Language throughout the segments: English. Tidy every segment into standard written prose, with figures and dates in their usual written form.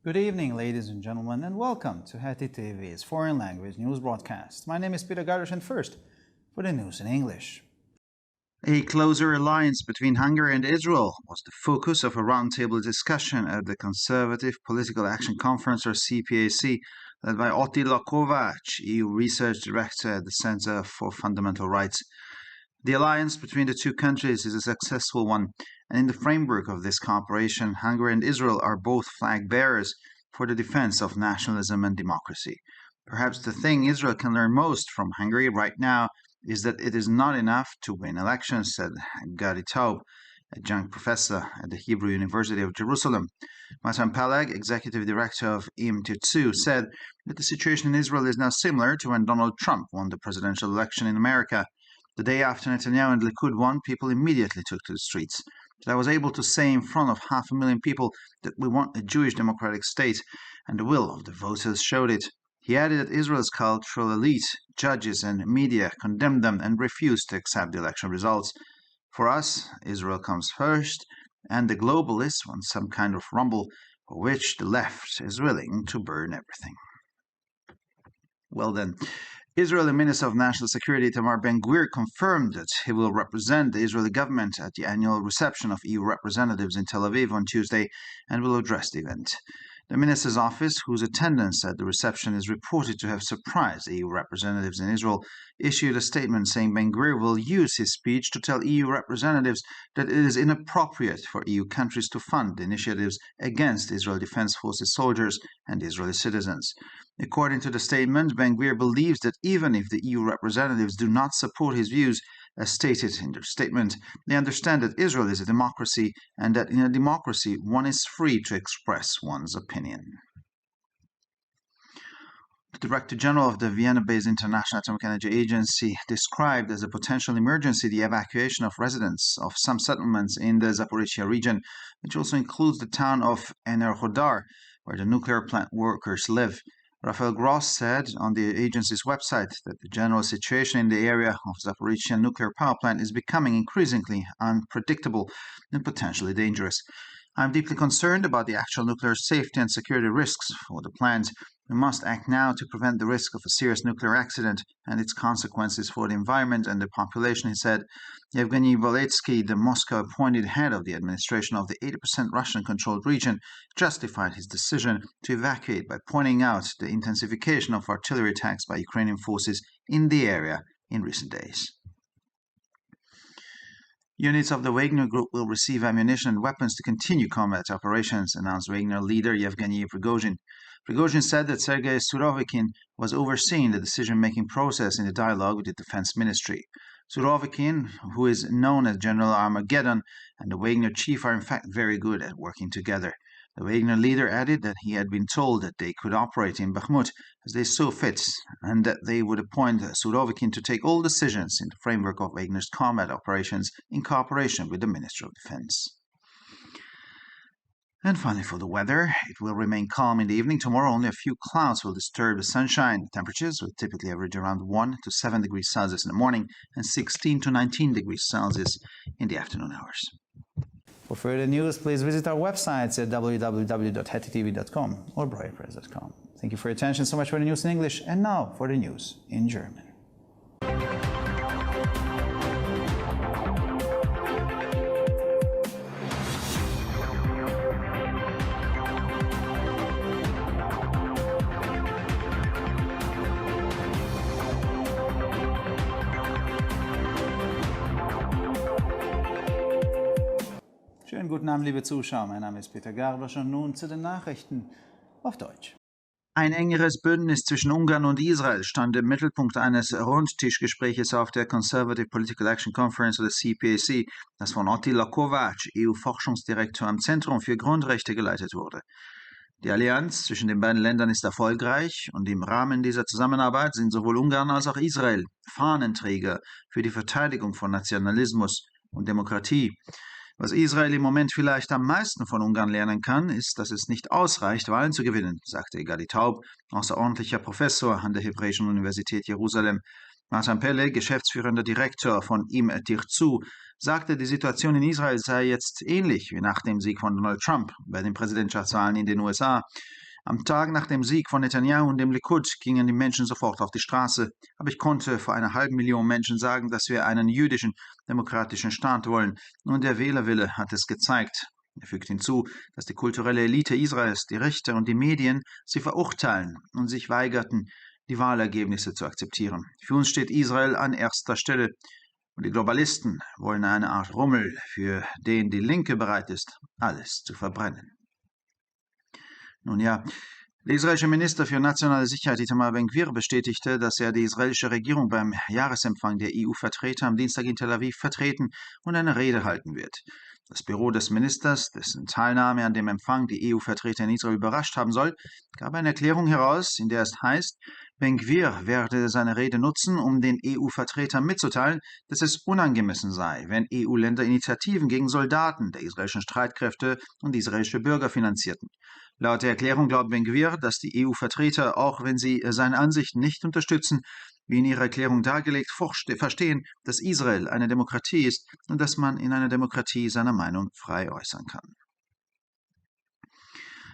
Good evening, ladies and gentlemen, and welcome to Heti TV's foreign language news broadcast. My name is Peter Gardish, and first, for the news in English. A closer alliance between Hungary and Israel was the focus of a roundtable discussion at the Conservative Political Action Conference, or CPAC, led by Attila Kovács, EU Research Director at the Center for Fundamental Rights. The alliance between the two countries is a successful one, and in the framework of this cooperation, Hungary and Israel are both flag bearers for the defense of nationalism and democracy. Perhaps the thing Israel can learn most from Hungary right now is that it is not enough to win elections, said Gadi Taub, adjunct professor at the Hebrew University of Jerusalem. Matan Peleg, executive director of Im Tirtzu, said that the situation in Israel is now similar to when Donald Trump won the presidential election in America. The day after Netanyahu and Likud won, people immediately took to the streets. But I was able to say in front of 500,000 people that we want a Jewish democratic state, and the will of the voters showed it. He added that Israel's cultural elite, judges and media condemned them and refused to accept the election results. For us, Israel comes first, and the globalists want some kind of rumble for which the left is willing to burn everything. Well then, Israeli Minister of National Security Itamar Ben-Gvir confirmed that he will represent the Israeli government at the annual reception of EU representatives in Tel Aviv on Tuesday and will address the event. The minister's office, whose attendance at the reception is reported to have surprised EU representatives in Israel, issued a statement saying Ben-Gvir will use his speech to tell EU representatives that it is inappropriate for EU countries to fund initiatives against Israel Defense Forces soldiers and Israeli citizens. According to the statement, Ben-Gvir believes that even if the EU representatives do not support his views, as stated in their statement, they understand that Israel is a democracy and that in a democracy one is free to express one's opinion. The Director General of the Vienna-based International Atomic Energy Agency described as a potential emergency the evacuation of residents of some settlements in the Zaporizhzhia region, which also includes the town of Enerhodar, where the nuclear plant workers live. Rafael Gross said on the agency's website that the general situation in the area of Zaporizhzhia nuclear power plant is becoming increasingly unpredictable and potentially dangerous. I am deeply concerned about the actual nuclear safety and security risks for the plant. We must act now to prevent the risk of a serious nuclear accident and its consequences for the environment and the population, he said. Yevgeny Voletsky, the Moscow-appointed head of the administration of the 80% Russian-controlled region, justified his decision to evacuate by pointing out the intensification of artillery attacks by Ukrainian forces in the area in recent days. Units of the Wagner Group will receive ammunition and weapons to continue combat operations, announced Wagner leader Yevgeny Prigozhin. Prigozhin said that Sergei Surovikin was overseeing the decision-making process in the dialogue with the Defense Ministry. Surovikin, who is known as General Armageddon, and the Wagner chief are in fact very good at working together. The Wagner leader added that he had been told that they could operate in Bakhmut as they saw fit, and that they would appoint Surovikin to take all decisions in the framework of Wagner's combat operations in cooperation with the Ministry of Defense. And finally, for the weather, it will remain calm in the evening. Tomorrow, only a few clouds will disturb the sunshine. Temperatures will typically average around 1 to 7 degrees Celsius in the morning and 16 to 19 degrees Celsius in the afternoon hours. For further news, please visit our websites at www.hetitv.com or breuerpress.com. Thank you for your attention. So much for the news in English, and now for the news in German. Schönen guten Abend, liebe Zuschauer. Mein Name ist Peter Gardish und nun zu den Nachrichten auf Deutsch. Ein engeres Bündnis zwischen Ungarn und Israel stand im Mittelpunkt eines Rundtischgespräches auf der Conservative Political Action Conference oder CPAC, das von Attila Kovács, EU-Forschungsdirektor am Zentrum für Grundrechte, geleitet wurde. Die Allianz zwischen den beiden Ländern ist erfolgreich und im Rahmen dieser Zusammenarbeit sind sowohl Ungarn als auch Israel Fahnenträger für die Verteidigung von Nationalismus und Demokratie. Was Israel im Moment vielleicht am meisten von Ungarn lernen kann, ist, dass es nicht ausreicht, Wahlen zu gewinnen, sagte Gadi Taub, außerordentlicher Professor an der Hebräischen Universität Jerusalem. Matan Pele, geschäftsführender Direktor von Im Tirzu, sagte, die Situation in Israel sei jetzt ähnlich wie nach dem Sieg von Donald Trump bei den Präsidentschaftswahlen in den USA. Am Tag nach dem Sieg von Netanyahu und dem Likud gingen die Menschen sofort auf die Straße. Aber ich konnte vor einer halben Million Menschen sagen, dass wir einen jüdischen, demokratischen Staat wollen. Und der Wählerwille hat es gezeigt. Er fügt hinzu, dass die kulturelle Elite Israels, die Richter und die Medien sie verurteilen und sich weigerten, die Wahlergebnisse zu akzeptieren. Für uns steht Israel an erster Stelle. Und die Globalisten wollen eine Art Rummel, für den die Linke bereit ist, alles zu verbrennen. Nun ja, der israelische Minister für nationale Sicherheit Itamar Ben-Gvir bestätigte, dass er die israelische Regierung beim Jahresempfang der EU-Vertreter am Dienstag in Tel Aviv vertreten und eine Rede halten wird. Das Büro des Ministers, dessen Teilnahme an dem Empfang die EU-Vertreter in Israel überrascht haben soll, gab eine Erklärung heraus, in der es heißt, Ben-Gvir werde seine Rede nutzen, um den EU-Vertretern mitzuteilen, dass es unangemessen sei, wenn EU-Länder Initiativen gegen Soldaten der israelischen Streitkräfte und israelische Bürger finanzierten. Laut der Erklärung glaubt Ben-Gvir, dass die EU-Vertreter, auch wenn sie seine Ansichten nicht unterstützen, wie in ihrer Erklärung dargelegt, verstehen, dass Israel eine Demokratie ist und dass man in einer Demokratie seine Meinung frei äußern kann.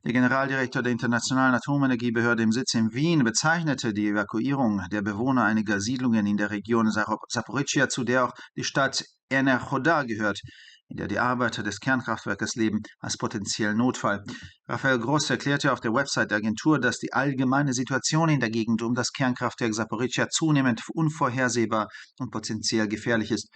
Der Generaldirektor der Internationalen Atomenergiebehörde im Sitz in Wien bezeichnete die Evakuierung der Bewohner einiger Siedlungen in der Region Saporischschja, zu der auch die Stadt Enerhodar gehört, in der die Arbeiter des Kernkraftwerkes leben, als potenziellen Notfall. Raphael Gross erklärte auf der Website der Agentur, dass die allgemeine Situation in der Gegend um das Kernkraftwerk Saporischschja zunehmend unvorhersehbar und potenziell gefährlich ist.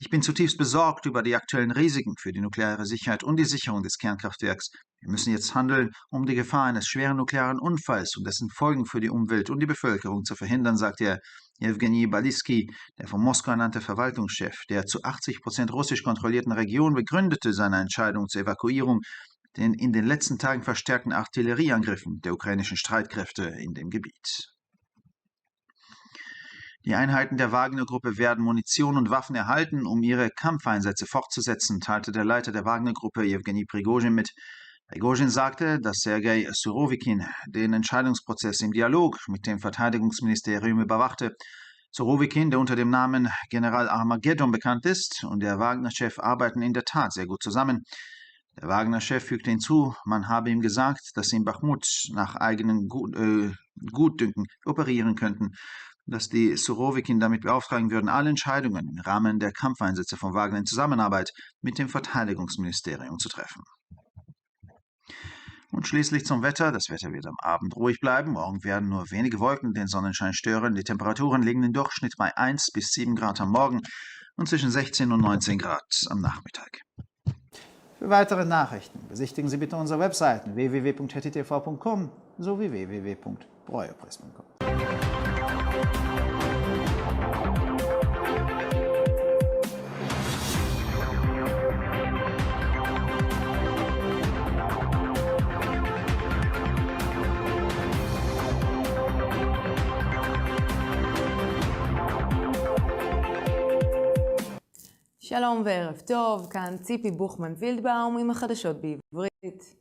Ich bin zutiefst besorgt über die aktuellen Risiken für die nukleare Sicherheit und die Sicherung des Kernkraftwerks. Wir müssen jetzt handeln, um die Gefahr eines schweren nuklearen Unfalls und dessen Folgen für die Umwelt und die Bevölkerung zu verhindern, sagte Jewgeni Baliski, der von Moskau ernannte Verwaltungschef der zu 80% russisch kontrollierten Region, begründete seine Entscheidung zur Evakuierung den in den letzten Tagen verstärkten Artillerieangriffen der ukrainischen Streitkräfte in dem Gebiet. Die Einheiten der Wagner-Gruppe werden Munition und Waffen erhalten, um ihre Kampfeinsätze fortzusetzen, teilte der Leiter der Wagner-Gruppe Jewgeni Prigozhin mit. Prigozhin sagte, dass Sergei Surowikin den Entscheidungsprozess im Dialog mit dem Verteidigungsministerium überwachte. Surowikin, der unter dem Namen General Armageddon bekannt ist, und der Wagner-Chef arbeiten in der Tat sehr gut zusammen. Der Wagner-Chef fügte hinzu, man habe ihm gesagt, dass sie in Bachmut nach eigenem Gutdünken operieren könnten, dass die Surowikin damit beauftragen würden, alle Entscheidungen im Rahmen der Kampfeinsätze von Wagner in Zusammenarbeit mit dem Verteidigungsministerium zu treffen. Und schließlich zum Wetter. Das Wetter wird am Abend ruhig bleiben. Morgen werden nur wenige Wolken den Sonnenschein stören. Die Temperaturen liegen im Durchschnitt bei 1 bis 7 Grad am Morgen und zwischen 16 und 19 Grad am Nachmittag. Für weitere Nachrichten besichtigen Sie bitte unsere Webseiten www.hettitv.com sowie www.breuerpress.com. שלום וערב טוב, כאן ציפי בוכמן וילדבאום עם החדשות בעברית.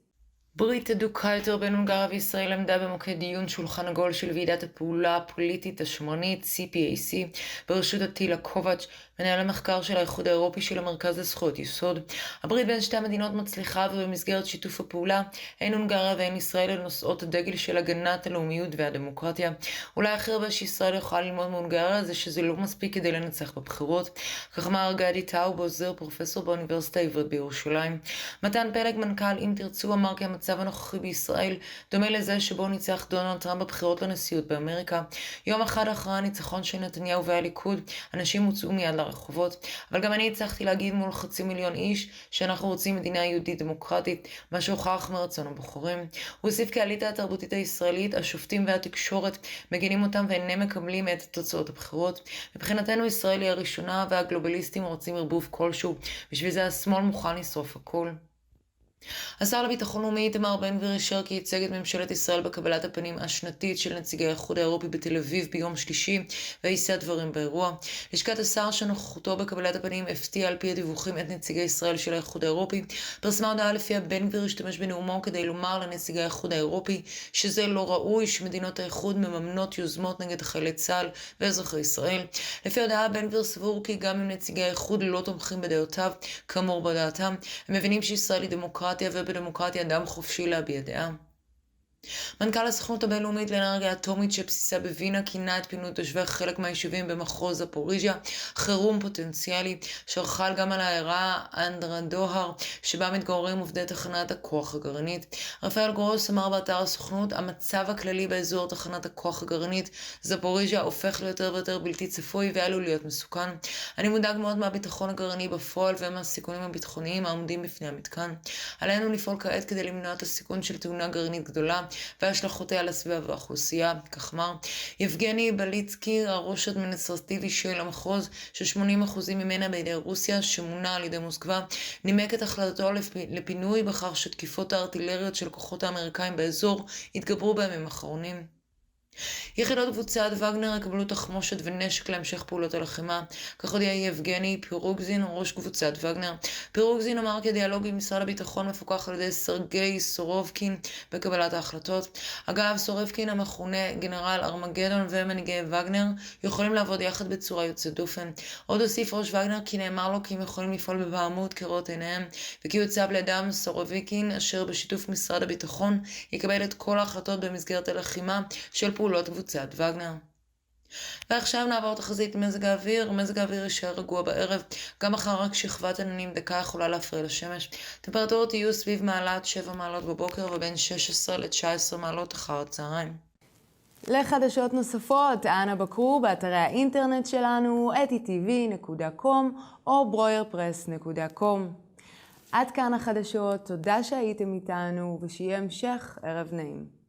ברית הדוק יותר בין הונגריה וישראל עמדה במוקד דיון שולחן עגול של ועידת הפעולה הפוליטית השמרנית CPAC בראשות אטילה קובץ', מנהל המחקר של האיחוד האירופי של המרכז לזכויות יסוד. הברית בין שתי המדינות מצליחה, ובמסגרת שיתוף הפעולה הן הונגריה והן ישראל אל נושאות הדגל של הגנת הלאומיות והדמוקרטיה. אולי הכי הרבה שישראל יכולה ללמוד מהונגריה זה שזה לא מספיק כדי לנצח בבחירות. כך אמר גדי טאוב, עוזר פרופסור באוניברסיטה העברית בירושלים. מתן פלג, מנכ"ל אם תרצו, אמר כי המצב הנוכחי בישראל דומה לזה שבו ניצח דונלד טראמפ בבחירות לנשיאות באמריקה. יום אחד אחרי הניצחון של נתניהו והליכוד, אנשים הוצאו מיד לרחובות, אבל גם אני הצלחתי להגיד מול 500,000 איש שאנחנו רוצים מדינה יהודית דמוקרטית, מה שהוכח מרצון הבוחרים. הוא הוסיף כי האליטה התרבותית הישראלית, השופטים והתקשורת מגינים אותם ואינם מקבלים את תוצאות הבחירות. מבחינתנו ישראל היא הראשונה והגלובליסטים רוצים ערבוב כלשהו, בשביל זה השמאל מוכן לשרוף הכל. השר לביטחון לאומי איתמר בן גביר אישר כי ייצג את ממשלת ישראל בקבלת הפנים השנתית של נציגי האיחוד האירופי בתל אביב ביום שלישי, ויישא דברים באירוע. לשכת השר שנוכחותו בקבלת הפנים הפתיעה על פי הדיווחים את נציגי ישראל של האיחוד האירופי, פרסמה הודעה לפיה בן גביר השתמש בנאומו כדי לומר לנציגי האיחוד האירופי שזה לא ראוי שמדינות האיחוד מממנות יוזמות נגד חיילי צה"ל ואזרחי ישראל. לפי הודעה בן גביר סבור כי גם אם נציגי האיחוד לא תומכים בדעותיו, כאמור בדעתם, הם מבינים שישראל היא דמוקרטיה ובדמוקרטיה אדם חופשי להביע דעה. מנכ"ל הסוכנות הבינלאומית לאנרגיה אטומית שבסיסה בווינה כינה את פינוי תושבי חלק מהיישובים במחוז זפוריז'יה חירום פוטנציאלי, אשר חל גם על העיירה אנדרדוהר שבה מתגוררים עובדי תחנת הכוח הגרעינית. רפאל גרוס אמר באתר הסוכנות, המצב הכללי באזור תחנת הכוח הגרעינית זפוריז'יה הופך ליותר ויותר בלתי צפוי ועלול להיות מסוכן. אני מודאג מאוד מהביטחון הגרעיני בפועל ומהסיכונים הביטחוניים העומדים בפני המתקן. עלינו לפעול כעת כדי למנוע את הסיכון של תאונה גרעינית גדולה והשלכותיה על הסביבה והאוכלוסייה, כך אמר. יבגני בליצקי, הראש האדמיניסטרטיבי של המחוז, ש80% ממנה בידי רוסיה, שמונה על ידי מוסקבה, נימק את החלטתו לפינוי בכך שתקיפות הארטילריות של כוחות האמריקאים באזור התגברו בימים האחרונים. יחידות קבוצת וגנר יקבלו תחמושת ונשק להמשך פעולות הלחימה, כך הודיע יבגני פירוגזין, ראש קבוצת וגנר. פירוגזין אמר כי הדיאלוג עם משרד הביטחון מפוקח על ידי סרגי סורובקין בקבלת ההחלטות. אגב, סורובקין המכונה גנרל ארמגדון ומנהיגי וגנר יכולים לעבוד יחד בצורה יוצאת דופן. עוד הוסיף ראש וגנר כי נאמר לו כי הם יכולים לפעול בבעמות כראות עיניהם, וכי יוצב לידם סורובקין אשר בשיתוף משרד הביטחון יקבל את כל ההחלטות במסגרת הלחימה של פעולות קבוצת וגנר. ועכשיו נעבור תחזית מזג האוויר. מזג האוויר יישאר רגוע בערב, גם אחר רק שכבת עננים דקה יכולה להפריע לשמש. טמפרטורות יהיו סביב מעלת 7 מעלות בבוקר ובין 16 ל-19 מעלות אחר הצהריים. לחדשות נוספות, אנא בקרו באתרי האינטרנט שלנו, etitv.com או broyerpress.com. עד כאן החדשות, תודה שהייתם איתנו ושיהיה המשך ערב נעים.